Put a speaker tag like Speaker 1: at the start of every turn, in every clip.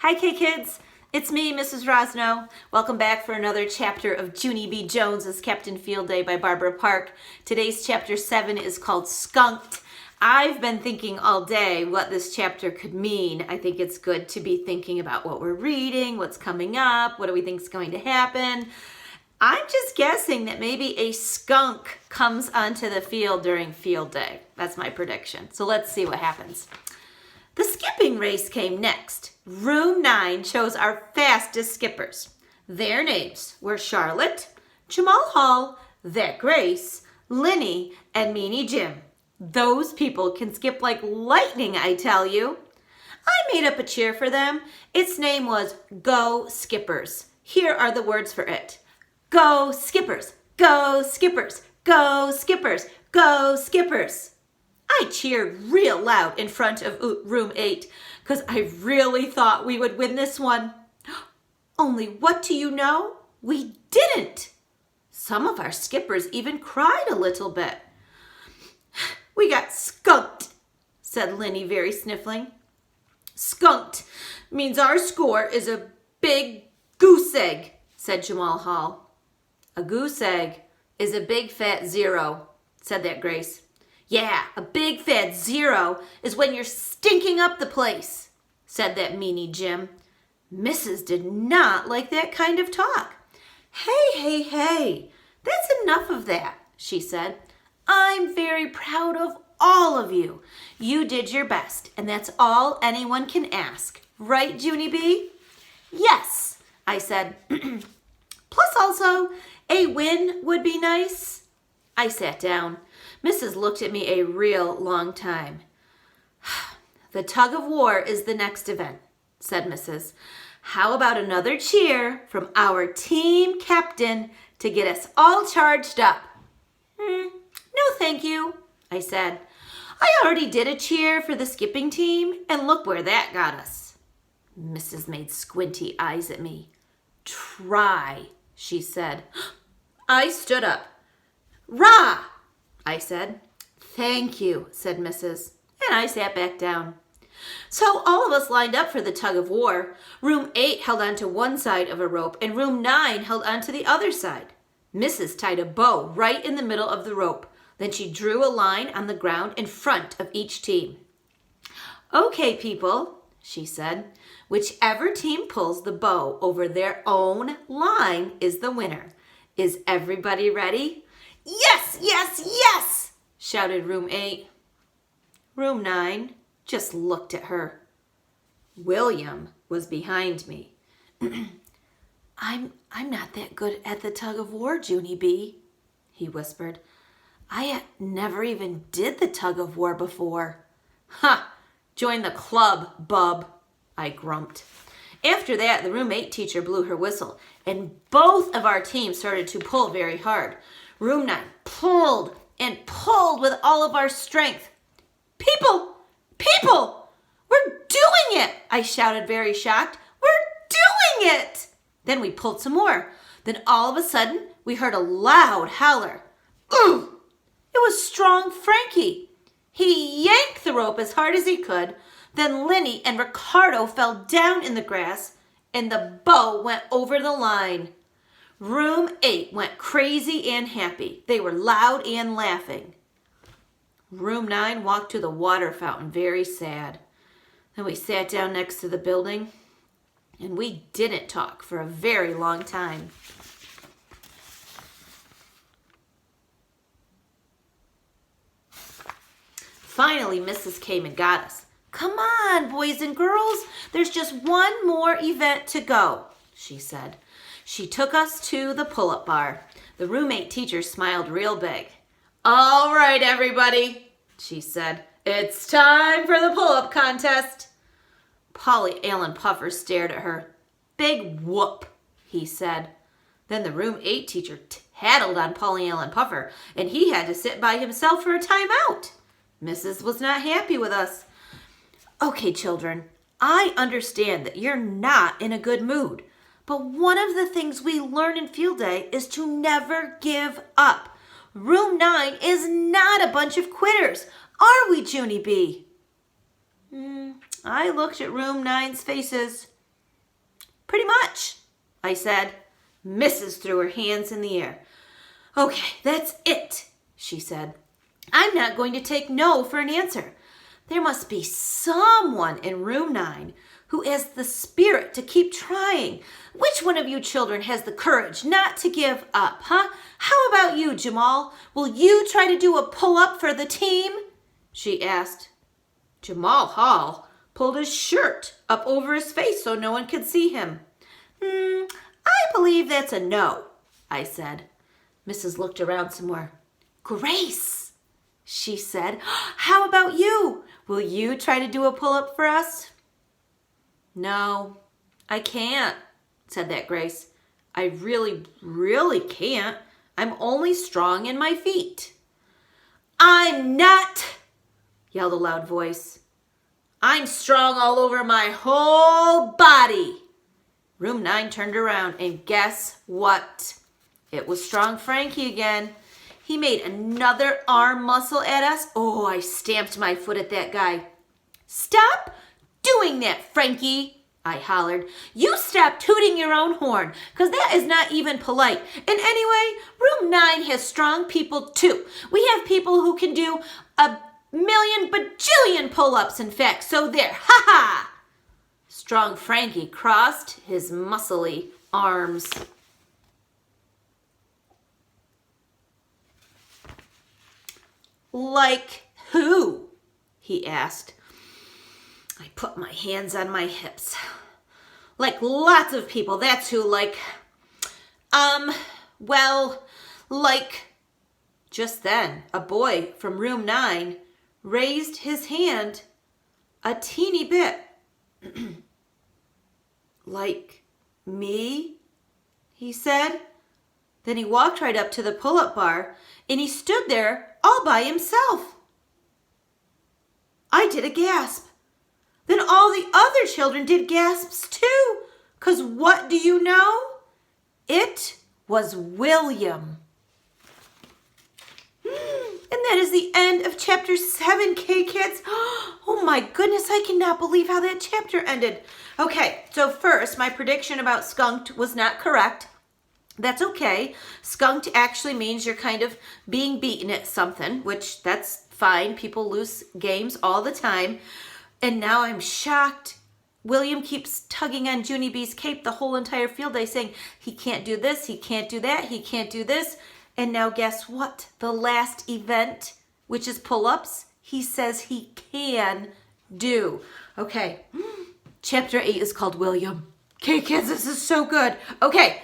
Speaker 1: Hi K-Kids, it's me, Mrs. Rosno. Welcome back for another chapter of Junie B. Jones's Captain Field Day by Barbara Park. Today's chapter 7 is called Skunked. I've been thinking all day what this chapter could mean. I think it's good to be thinking about what we're reading, what's coming up, what do we think is going to happen. I'm just guessing that maybe a skunk comes onto the field during field day. That's my prediction. So let's see what happens. The skipping race came next. Room 9 chose our fastest skippers. Their names were Charlotte, Jamal Hall, That Grace, Linny, and Meanie Jim. Those people can skip like lightning, I tell you. I made up a cheer for them. Its name was Go Skippers. Here are the words for it. Go Skippers, go Skippers, go Skippers, go Skippers. I cheered real loud in front of room 8 because I really thought we would win this one. Only what do you know? We didn't. Some of our skippers even cried a little bit. We got skunked, said Linny, very sniffling. Skunked means our score is a big goose egg, said Jamal Hall. A goose egg is a big fat 0, said That Grace. Yeah, a big fat 0 is when you're stinking up the place, said that Meanie Jim. Mrs. did not like that kind of talk. Hey, that's enough of that, she said. I'm very proud of all of you. You did your best, and that's all anyone can ask. Right, Junie B? Yes, I said. Plus also, a win would be nice. I sat down. Mrs. looked at me a real long time. The tug of war is the next event, said Mrs. How about another cheer from our team captain to get us all charged up? No, thank you, I said. I already did a cheer for the skipping team, and look where that got us. Mrs. made squinty eyes at me. Try, she said. I stood up. Rah! I said. Thank you, said Mrs. And I sat back down. So all of us lined up for the tug of war. Room 8 held onto one side of a rope, and room 9 held onto the other side. Mrs. tied a bow right in the middle of the rope. Then she drew a line on the ground in front of each team. Okay, people, she said. Whichever team pulls the bow over their own line is the winner. Is everybody ready? Yes, yes, yes, shouted room 8. Room 9 just looked at her. William was behind me. I'm not that good at the tug of war, Junie B, he whispered. I never even did the tug of war before. Ha! Join the club, bub, I grumped. After that, the room 8 teacher blew her whistle, and both of our teams started to pull very hard. Room 9 pulled and pulled with all of our strength. People, we're doing it, I shouted, very shocked. We're doing it! Then we pulled some more. Then all of a sudden, we heard a loud howler. Ooh! It was Strong Frankie. He yanked the rope as hard as he could. Then Linny and Ricardo fell down in the grass, and the bow went over the line. Room 8 went crazy and happy. They were loud and laughing. Room 9 walked to the water fountain, very sad. Then we sat down next to the building, and we didn't talk for a very long time. Finally, Mrs. came and got us. Come on, boys and girls. There's just one more event to go, she said. She took us to the pull-up bar. The room 8 teacher smiled real big. All right, everybody, she said. It's time for the pull-up contest. Polly Allen Puffer stared at her. Big whoop, he said. Then the room 8 teacher tattled on Polly Allen Puffer, and he had to sit by himself for a timeout. Mrs. was not happy with us. Okay, children, I understand that you're not in a good mood, but one of the things we learn in field day is to never give up. Room 9 is not a bunch of quitters, are we, Junie B? I looked at room 9's faces. Pretty much, I said. Mrs. threw her hands in the air. Okay, that's it, she said. I'm not going to take no for an answer. There must be someone in room 9 who has the spirit to keep trying. Which one of you children has the courage not to give up, huh? How about you, Jamal? Will you try to do a pull-up for the team? She asked. Jamal Hall pulled his shirt up over his face so no one could see him. I believe that's a no, I said. Mrs. looked around some more. Grace, she said, how about you? Will you try to do a pull-up for us? No, I can't, said that Grace. I really, really can't. I'm only strong in my feet. I'm not, yelled a loud voice. I'm strong all over my whole body. Room 9 turned around, and guess what? It was Strong Frankie again. He made another arm muscle at us. Oh, I stamped my foot at that guy. Stop doing that, Frankie, I hollered. You stop tooting your own horn, because that is not even polite. And anyway, room 9 has strong people too. We have people who can do a million bajillion pull-ups, in fact. So there, ha-ha! Strong Frankie crossed his muscly arms. Like who? He asked. I put my hands on my hips. Like lots of people, that's who, like, just then, a boy from room 9 raised his hand a teeny bit. Like me, he said. Then he walked right up to the pull-up bar and he stood there all by himself. I did a gasp. Then all the other children did gasps too. 'Cause what do you know? It was William. And that is the end of chapter 7, K-Kids. Oh my goodness, I cannot believe how that chapter ended. Okay, so first, my prediction about skunked was not correct. That's okay. Skunked actually means you're kind of being beaten at something, which that's fine. People lose games all the time. And now I'm shocked. William keeps tugging on Junie B's cape the whole entire field day saying, he can't do this, he can't do that, he can't do this. And now guess what? The last event, which is pull-ups, he says he can do. Okay, chapter 8 is called William. Okay, kids, this is so good. Okay,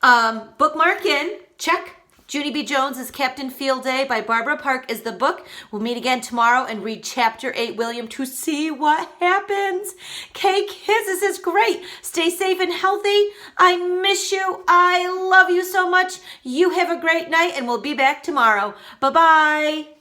Speaker 1: bookmark in, check. Junie B. Jones' Captain Field Day by Barbara Park is the book. We'll meet again tomorrow and read chapter 8, William, to see what happens. Okay, kids, this is great. Stay safe and healthy. I miss you. I love you so much. You have a great night, and we'll be back tomorrow. Bye-bye.